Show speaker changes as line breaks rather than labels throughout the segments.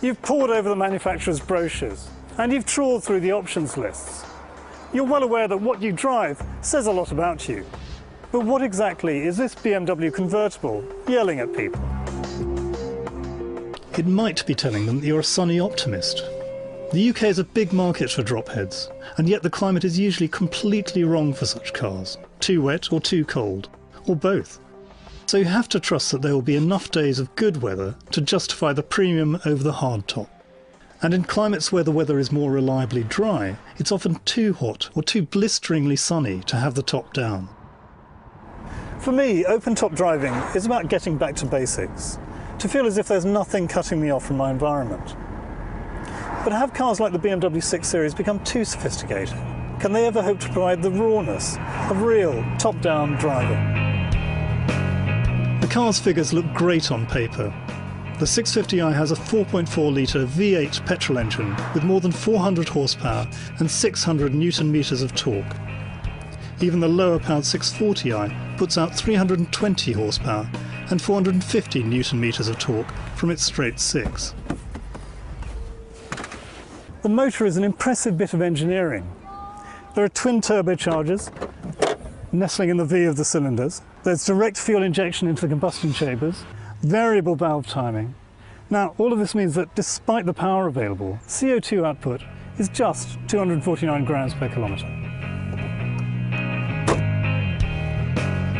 You've pored over the manufacturer's brochures and you've trawled through the options lists. You're well aware that what you drive says a lot about you. But what exactly is this BMW convertible yelling at people?
It might be telling them that you're a sunny optimist. The UK is a big market for dropheads, and yet the climate is usually completely wrong for such cars. Too wet or too cold, or both. So you have to trust that there will be enough days of good weather to justify the premium over the hard top. And in climates where the weather is more reliably dry, it's often too hot or too blisteringly sunny to have the top down.
For me, open-top driving is about getting back to basics, to feel as if there's nothing cutting me off from my environment. But have cars like the BMW 6 Series become too sophisticated? Can they ever hope to provide the rawness of real top-down driving?
The car's figures look great on paper. The 650i has a 4.4-litre V8 petrol engine with more than 400 horsepower and 600 newton-meters of torque. Even the lower-powered 640i puts out 320 horsepower and 450 newton-meters of torque from its straight six.
The motor is an impressive bit of engineering. There are twin turbochargers nestling in the V of the cylinders. There's direct fuel injection into the combustion chambers, variable valve timing. Now, all of this means that despite the power available, CO2 output is just 249 grams per kilometre.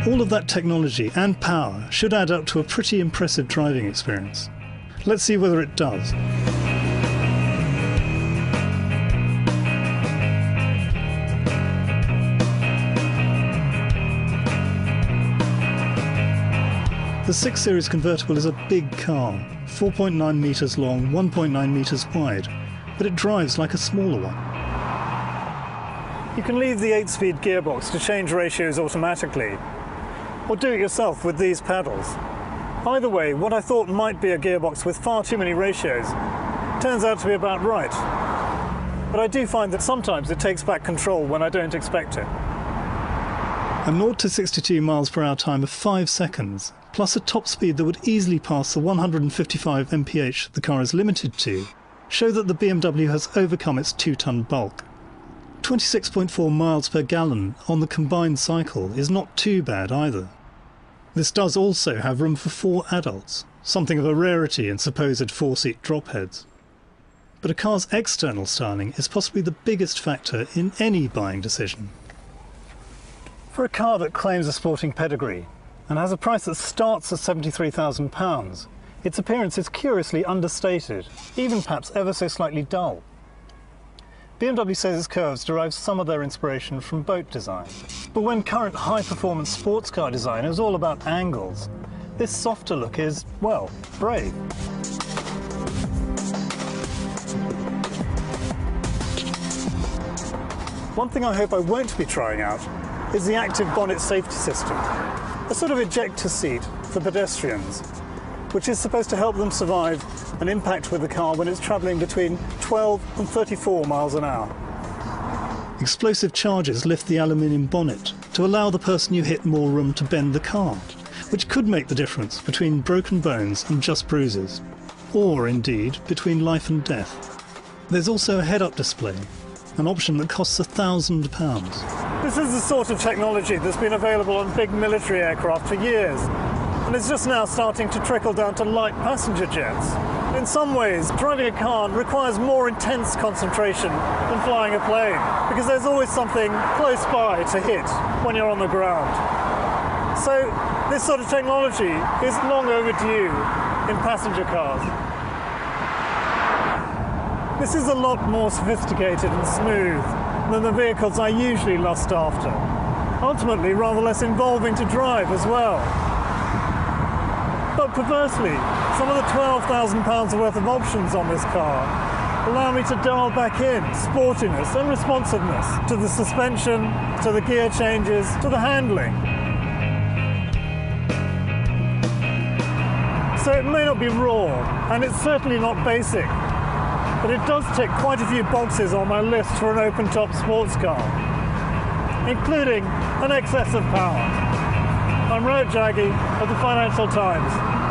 All of that technology and power should add up to a pretty impressive driving experience. Let's see whether it does. The 6 Series convertible is a big car, 4.9 metres long, 1.9 metres wide, but it drives like a smaller one.
You can leave the 8-speed gearbox to change ratios automatically, or do it yourself with these pedals. Either way, what I thought might be a gearbox with far too many ratios turns out to be about right. But I do find that sometimes it takes back control when I don't expect it.
A 0 to 62 miles per hour time of 5 seconds, plus a top speed that would easily pass the 155 mph the car is limited to, show that the BMW has overcome its 2-ton bulk. 26.4 miles per gallon on the combined cycle is not too bad either. This does also have room for 4 adults, something of a rarity in supposed 4-seat dropheads. But a car's external styling is possibly the biggest factor in any buying decision.
For a car that claims a sporting pedigree and has a price that starts at £73,000, its appearance is curiously understated, even perhaps ever so slightly dull. BMW says its curves derive some of their inspiration from boat design. But when current high-performance sports car design is all about angles, this softer look is, well, brave. One thing I hope I won't be trying out is the active bonnet safety system, a sort of ejector seat for pedestrians, which is supposed to help them survive an impact with the car when it's travelling between 12 and 34 miles an hour.
Explosive charges lift the aluminium bonnet to allow the person you hit more room to bend the car, which could make the difference between broken bones and just bruises, or indeed between life and death. There's also a head-up display, an option that costs £1,000.
This is the sort of technology that's been available on big military aircraft for years, and it's just now starting to trickle down to light passenger jets. In some ways, driving a car requires more intense concentration than flying a plane, because there's always something close by to hit when you're on the ground. So this sort of technology is long overdue in passenger cars. This is a lot more sophisticated and smooth than the vehicles I usually lust after. Ultimately, rather less involving to drive as well. But perversely, some of the £12,000 worth of options on this car allow me to dial back in sportiness and responsiveness to the suspension, to the gear changes, to the handling. So it may not be raw, and it's certainly not basic, but it does tick quite a few boxes on my list for an open-top sports car, including an excess of power. I'm Ray Jaggi of the Financial Times.